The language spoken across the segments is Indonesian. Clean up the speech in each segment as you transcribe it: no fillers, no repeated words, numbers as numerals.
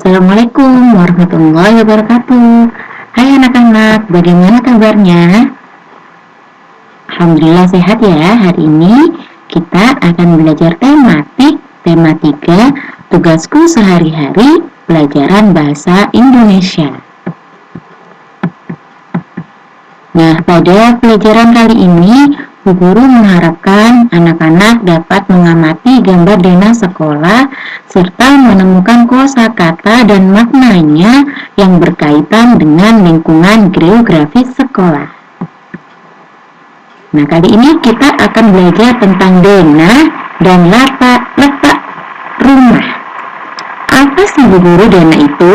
Assalamualaikum warahmatullahi wabarakatuh. Hai anak-anak, bagaimana kabarnya? Alhamdulillah sehat ya. Hari ini kita akan belajar tematik, tema 3, tugasku sehari-hari, pelajaran bahasa Indonesia. Nah, pada pelajaran kali ini, Bu Guru mengharapkan anak-anak dapat mengamati gambar denah sekolah serta menemukan kosakata dan maknanya yang berkaitan dengan lingkungan geografis sekolah. Nah, kali ini kita akan belajar tentang denah dan letak rumah. Apa sih Bu Guru denah itu?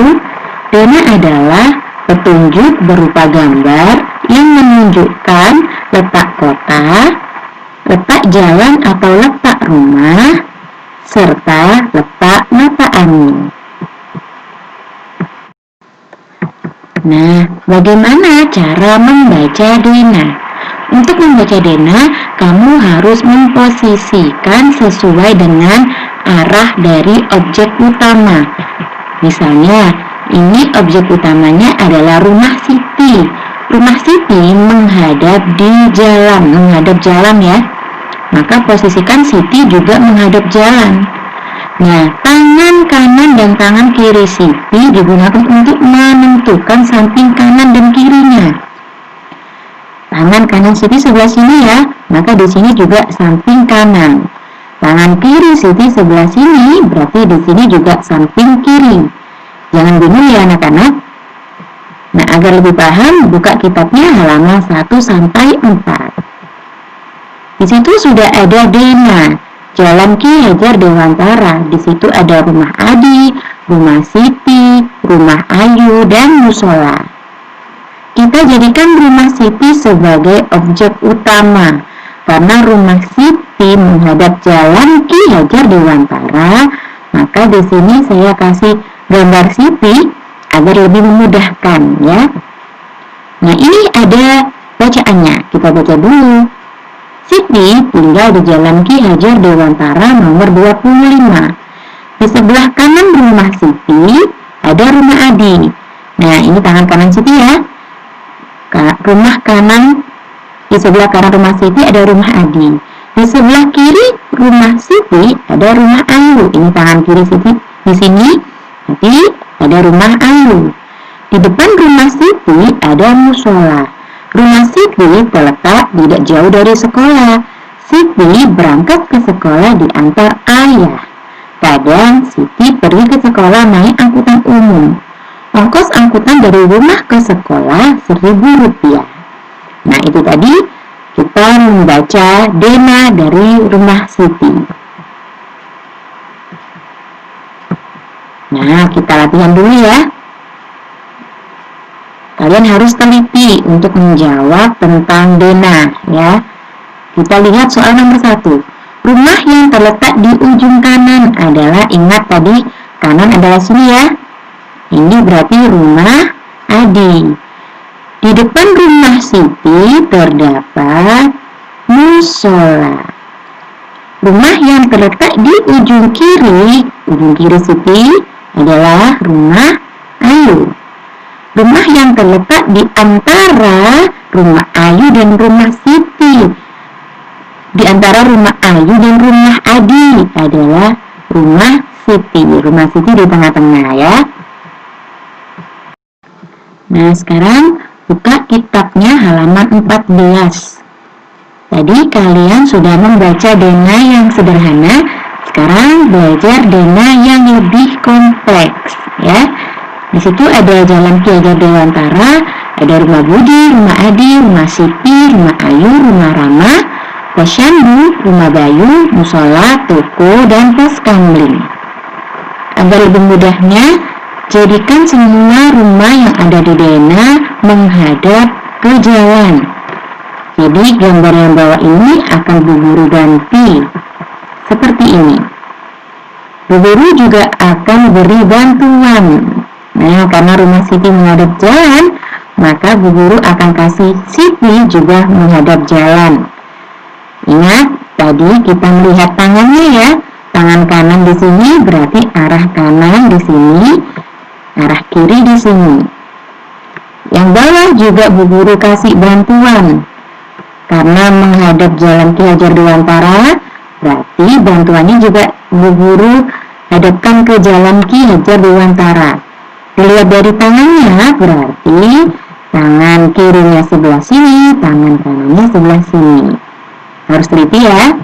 Denah adalah petunjuk berupa gambar yang menunjukkan letak kota, letak jalan atau letak rumah, serta letak mata angin. Nah, bagaimana cara membaca denah? Untuk membaca denah, kamu harus memposisikan sesuai dengan arah dari objek utama. Misalnya, ini objek utamanya adalah rumah Siti. Rumah Siti menghadap jalan ya. Maka posisikan Siti juga menghadap jalan. Nah, tangan kanan dan tangan kiri Siti digunakan untuk menentukan samping kanan dan kirinya. Tangan kanan Siti sebelah sini ya, maka di sini juga samping kanan. Tangan kiri Siti sebelah sini, berarti di sini juga samping kiri. Jangan bingung ya anak-anak. Nah, agar lebih paham, buka kitabnya halaman 1 sampai 4. Di situ sudah ada denah, Jalan Ki Hajar Dewantara. Di situ ada rumah Adi, rumah Siti, rumah Ayu, dan musola. Kita jadikan rumah Siti sebagai objek utama, karena rumah Siti menghadap Jalan Ki Hajar Dewantara. Maka di sini saya kasih gambar Siti agar lebih memudahkan ya. Nah, ini ada bacaannya. Kita baca dulu. Siti tinggal di Jalan Ki Hajar Dewantara nomor 25. Di sebelah kanan rumah Siti ada rumah Adi. Nah, ini tangan kanan Siti ya. Rumah kanan, di sebelah kanan rumah Siti ada rumah Adi. Di sebelah kiri rumah Siti ada rumah Ayu. Ini tangan kiri Siti di sini. Nanti ada rumah Ayu. Di depan rumah Siti ada musola. Rumah Siti terletak tidak jauh dari sekolah. Siti berangkat ke sekolah diantar ayah. Kadang Siti pergi ke sekolah naik angkutan umum. Ongkos angkutan dari rumah ke sekolah Rp1.000. Nah, itu tadi kita membaca denah dari rumah Siti. Nah, kita latihan dulu ya. Kalian harus teliti untuk menjawab tentang denah ya. Kita lihat soal nomor 1. Rumah yang terletak di ujung kanan adalah, ingat tadi kanan adalah sini ya. Ini berarti rumah Adi. Di depan rumah Siti terdapat musola. Rumah yang terletak di ujung kiri Siti adalah rumah Ayu. Rumah yang terletak di antara rumah Ayu dan rumah Siti, di antara rumah Ayu dan rumah Adi adalah rumah Siti. Rumah Siti di tengah-tengah ya. Nah, sekarang buka kitabnya halaman 14. Tadi kalian sudah membaca denah yang sederhana. Sekarang belajar denah yang lebih kompleks ya. Di situ ada Jalan Ki Hajar Dewantara, ada rumah Budi, rumah Adi, rumah Siti, rumah Ayu, rumah Rama, posyandu, rumah Bayu, musola, toko, dan pos kamling. Agar lebih mudahnya, jadikan semua rumah yang ada di denah menghadap ke jalan. Jadi gambar yang bawah ini akan Bu Guru ganti seperti ini. Bu Guru juga akan beri bantuan. Nah, karena rumah Siti menghadap jalan, maka Bu Guru akan kasih Siti juga menghadap jalan. Ingat, tadi kita melihat tangannya ya. Tangan kanan di sini berarti arah kanan di sini. arah kiri di sini. Yang bawah juga Bu Guru kasih bantuan. Karena menghadap jalan Ki Hajar Dewantara, berarti bantuannya juga Bu Guru hadapkan ke jalan Ki Hajar Dewantara. Dilihat dari tangannya, berarti tangan kirinya sebelah sini, tangan kanannya sebelah sini. Harus teliti ya.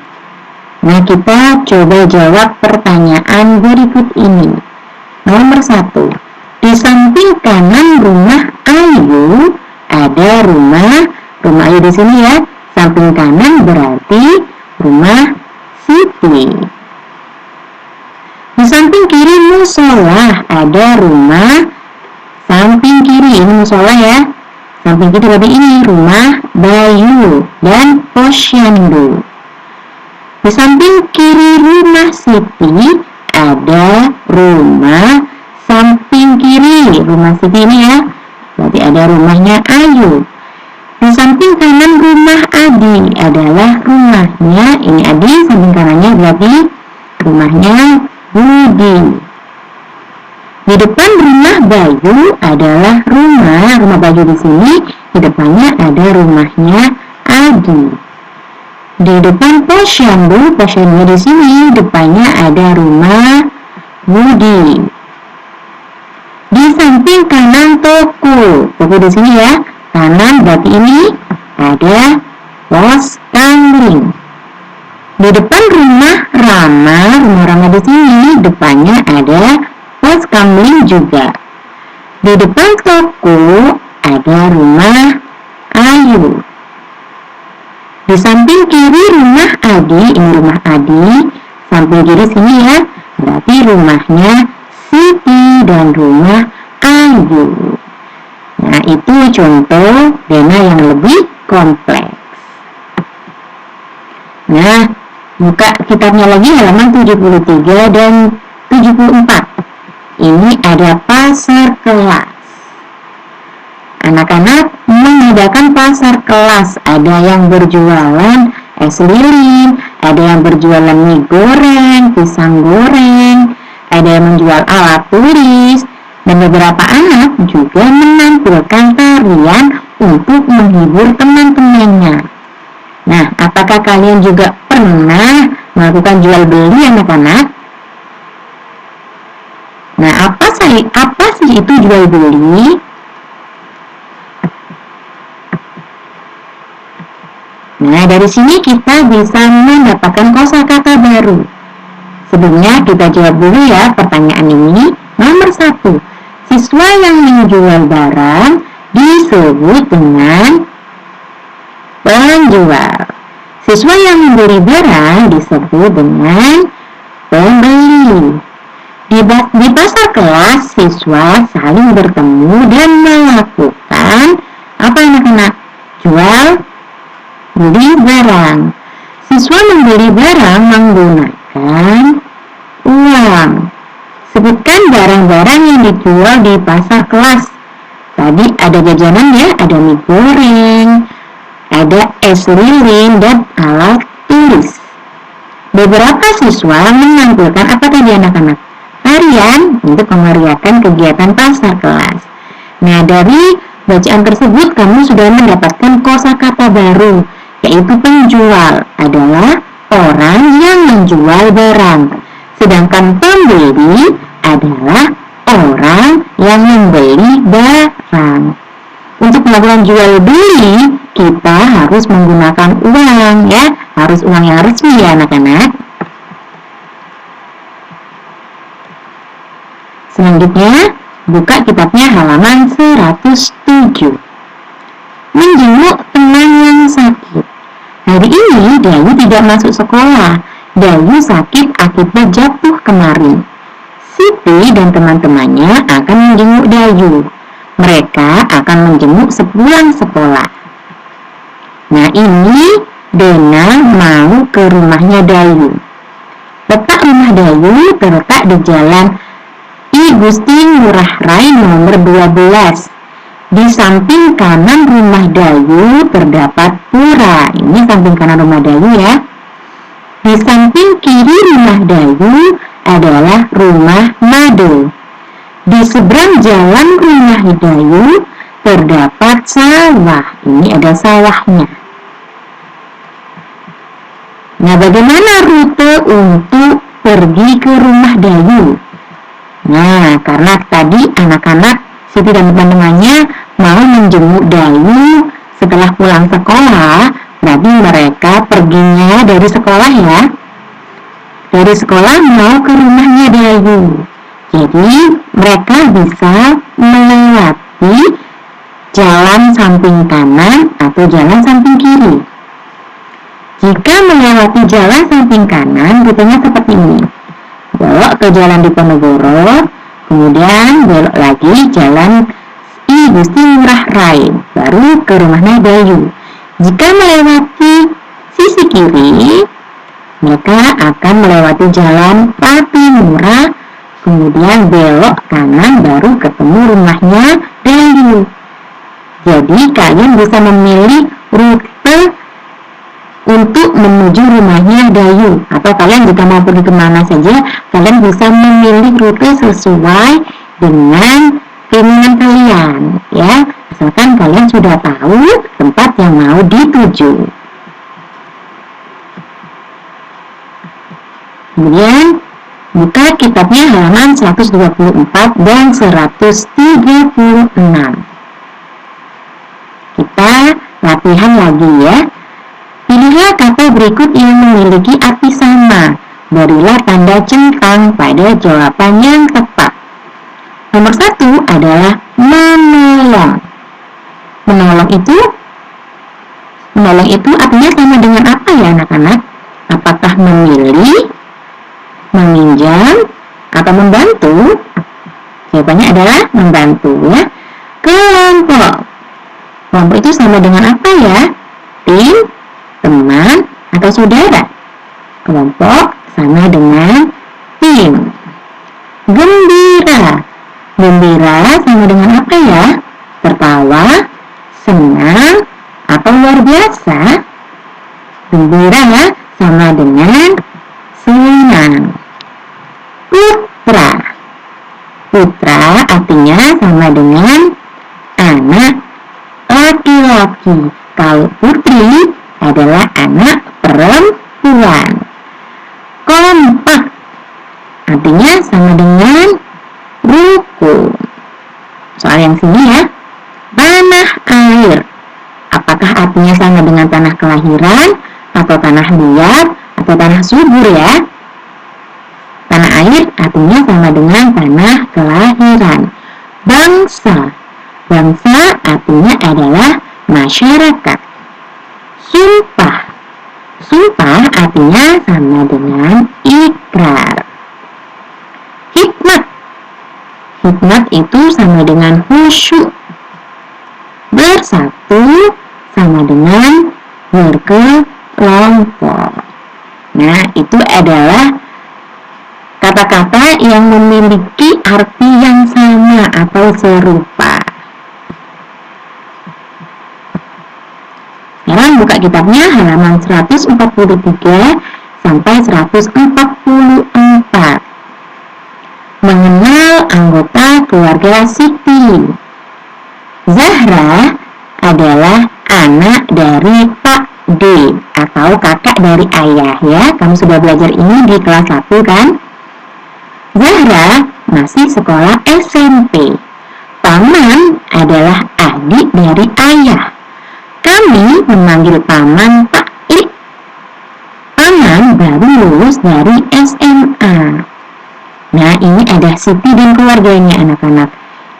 Nah, kita coba jawab pertanyaan berikut ini. Nomor 1. Di samping kanan rumah Ayu ada rumah Ayu di sini ya. Samping kanan berarti rumah Siti. Di samping kiri musola ada rumah. Samping kiri ini musola ya. Samping kiri berarti ini rumah Bayu dan Posyandu. Di samping kiri rumah Siti ada rumah. Samping kiri rumah Siti ini ya, berarti ada rumahnya Ayu. Di samping kanan rumah Adi adalah rumahnya, ini Adi, samping kanannya berarti rumahnya Budi. Di depan rumah Bayu adalah rumah Bayu di sini, di depannya ada rumahnya Adi. Di depan Posyandu di sini, depannya ada rumah Budi. Di samping kanan toko di sini ya, kanan berarti ini ada pos kamling. Di depan rumah Rama di sini, depannya ada pos kamling juga. Di depan toko ada rumah Ayu. Di samping kiri rumah Adi, ini rumah Adi, samping kiri sini ya, berarti rumahnya Siti dan rumah Ayu. Nah, itu contoh dena yang lebih kompleks. Nah, buka kitabnya lagi halaman 73 dan 74. Ini ada pasar kelas. Anak-anak mengadakan pasar kelas. Ada yang berjualan es lilin, ada yang berjualan mie goreng, pisang goreng, ada yang menjual alat tulis, dan beberapa anak juga menampilkan tarian untuk menghibur teman-temannya. Nah, apakah kalian juga pernah melakukan jual beli anak-anak? Nah, apa sih itu jual beli? Nah, dari sini kita bisa mendapatkan kosakata baru. Sebelumnya kita jawab dulu ya pertanyaan ini. Nomor 1. Siswa yang menjual barang disebut dengan penjual. Siswa yang membeli barang disebut dengan pembeli. Di pasar kelas, siswa saling bertemu dan melakukan apa anak-anak? Jual beli barang. Siswa membeli barang menggunakan uang. Sebutkan barang-barang yang dijual di pasar kelas. Tadi ada jajanan ya, ada mie goreng, ada es lilin, dan alat tulis. Beberapa siswa menampilkan apa tadi anak-anak? Tarian untuk memeriahkan kegiatan pasar kelas. Nah, dari bacaan tersebut kamu sudah mendapatkan kosakata baru, yaitu penjual adalah orang yang menjual barang, sedangkan pembeli adalah orang yang membeli barang. Untuk melakukan jual beli, kita harus menggunakan uang ya, harus uang yang resmi ya anak-anak. Selanjutnya, buka kitabnya halaman 107. Menjenguk teman yang sakit. Hari ini Dayu tidak masuk sekolah. Dayu sakit akibat jatuh kemarin. Siti dan teman-temannya akan menjenguk Dayu. Mereka akan menjenguk sepulang sekolah. Nah, ini Dena mau ke rumahnya Dayu. Letak rumah Dayu terletak di jalan I Gusti Ngurah Rai nomor 12. Di samping kanan rumah Dayu terdapat pura. Ini samping kanan rumah Dayu ya. Di samping kiri rumah Dayu adalah rumah Mado. Di seberang jalan rumah Dayu terdapat sawah. Ini ada sawahnya. Nah, bagaimana rute untuk pergi ke rumah Dayu? Nah, karena tadi anak-anak Siti dan teman-temannya mau menjenguk Dayu setelah pulang sekolah, berarti mereka perginya dari sekolah ya. Dari sekolah mau ke rumahnya Dayu. Jadi mereka bisa melewati jalan samping kanan atau jalan samping kiri. Jika melewati jalan samping kanan, rutenya seperti ini. Belok ke jalan Diponegoro, kemudian belok lagi jalan I Gusti Ngurah Rai, baru ke rumahnya Dayu. Jika melewati sisi kiri, mereka akan melewati jalan Patimura, kemudian belok kanan baru ketemu rumahnya Dayu. Jadi kalian bisa memilih rute untuk menuju rumahnya Dayu, atau kalian jika mau pergi kemana saja, kalian bisa memilih rute sesuai dengan keinginan kalian ya, asalkan kalian sudah tahu tempat yang mau dituju. Kemudian buka kitabnya halaman 124 dan 136. Kita latihan lagi ya. Pilihlah kata berikut yang memiliki arti sama. Berilah tanda centang pada jawaban yang tepat. Nomor 1 adalah menolong. Menolong itu artinya sama dengan apa ya anak-anak? Apakah memilih, meminjam, atau membantu? Jawabannya adalah membantu ya. Kelompok. Kelompok itu sama dengan apa ya? Tim, teman, atau saudara? Kelompok sama dengan tim. Gembira. Gembira sama dengan apa ya? Tertawa, senang, atau luar biasa? Gembira sama dengan senang. Putra. Putra artinya sama dengan anak laki-laki. Kalau putri adalah anak perempuan. Kompak artinya sama dengan rukun. Soal yang sini ya. Tanah air. Apakah artinya sama dengan tanah kelahiran, atau tanah liat, atau tanah subur ya? Tanah air artinya sama dengan tanah kelahiran. Bangsa. Bangsa artinya adalah masyarakat. Sumpah. Sumpah artinya sama dengan ikrar. Hikmat. Hikmat itu sama dengan khusyuk. Bersatu sama dengan berkelompok. Nah, itu adalah kata-kata yang memiliki arti yang sama atau serupa. Sekarang buka kitabnya halaman 143 sampai 144. Mengenal anggota keluarga Siti. Zahra adalah anak dari Pak D atau kakak dari ayah ya. Kamu sudah belajar ini di kelas 1 kan? Zahra masih sekolah SMP. Paman adalah adik dari ayah. Kami memanggil paman Pak I. Paman baru lulus dari SMA. Nah, ini ada Siti dan keluarganya anak-anak.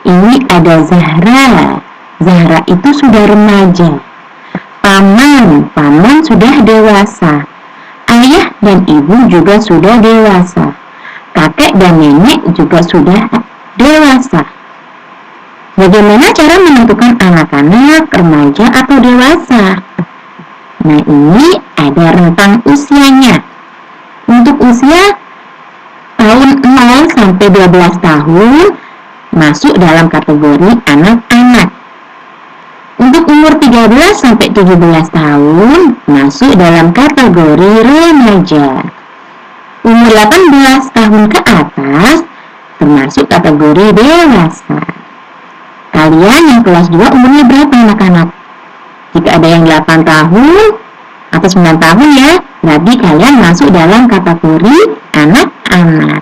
Ini ada Zahra. Zahra itu sudah remaja. Paman sudah dewasa. Ayah dan ibu juga sudah dewasa. Kakek dan nenek juga sudah dewasa. Bagaimana cara menentukan anak-anak, remaja, atau dewasa? Nah, ini ada rentang usianya. Untuk usia tahun 0 sampai 12 tahun masuk dalam kategori anak-anak. Untuk umur 13 sampai 17 tahun masuk dalam kategori remaja. Umur 18 tahun ke atas termasuk kategori dewasa. Kalian yang kelas 2 umurnya berapa anak-anak? Jika ada yang 8 tahun atau 9 tahun ya, berarti kalian masuk dalam kategori anak-anak.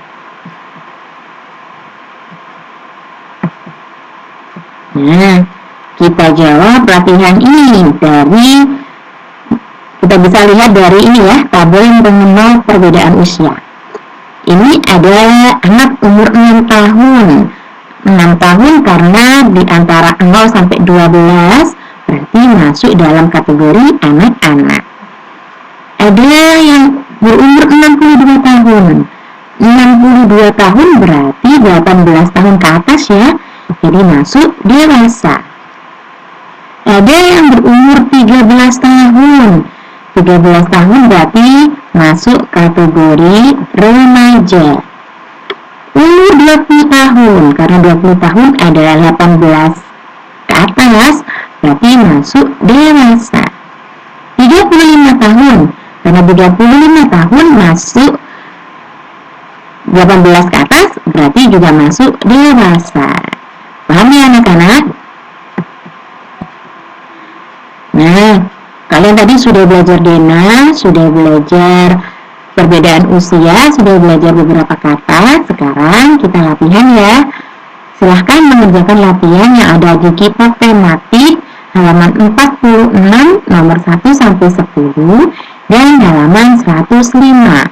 Nah, kita jawab latihan ini kita bisa lihat dari ini ya, tabel yang mengenal perbedaan usia. Ini ada anak umur 6 tahun. 6 tahun karena di antara 0 sampai 12 berarti masuk dalam kategori anak-anak. Ada yang berumur 62 tahun. 62 tahun berarti 18 tahun ke atas ya, jadi masuk dewasa. Ada yang berumur 13 tahun. 13 tahun berarti masuk kategori remaja. Umur 20 tahun, karena 20 tahun adalah 18 ke atas, berarti masuk dewasa. 35 tahun, karena 35 tahun masuk 18 ke atas, berarti juga masuk dewasa. Paham ya anak-anak? Nah, kalian tadi sudah belajar Dena, sudah belajar perbedaan usia, sudah belajar beberapa kata. Sekarang kita latihan ya. Silahkan mengerjakan latihan yang ada di kitab tematik halaman 46 nomor 1 sampai 10 dan halaman 105.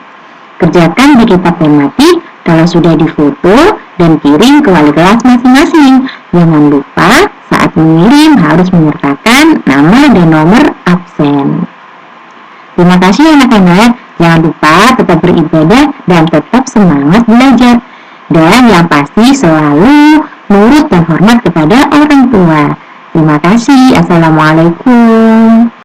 Kerjakan di kitab tematik kalau sudah difoto dan kirim ke wali kelas masing-masing. Jangan lupa saat mengirim harus menyertakan nama dan nomor absen. Terima kasih anak-anak. Jangan lupa tetap beribadah dan tetap semangat belajar. Dan yang pasti selalu nurut dan hormat kepada orang tua. Terima kasih. Assalamualaikum.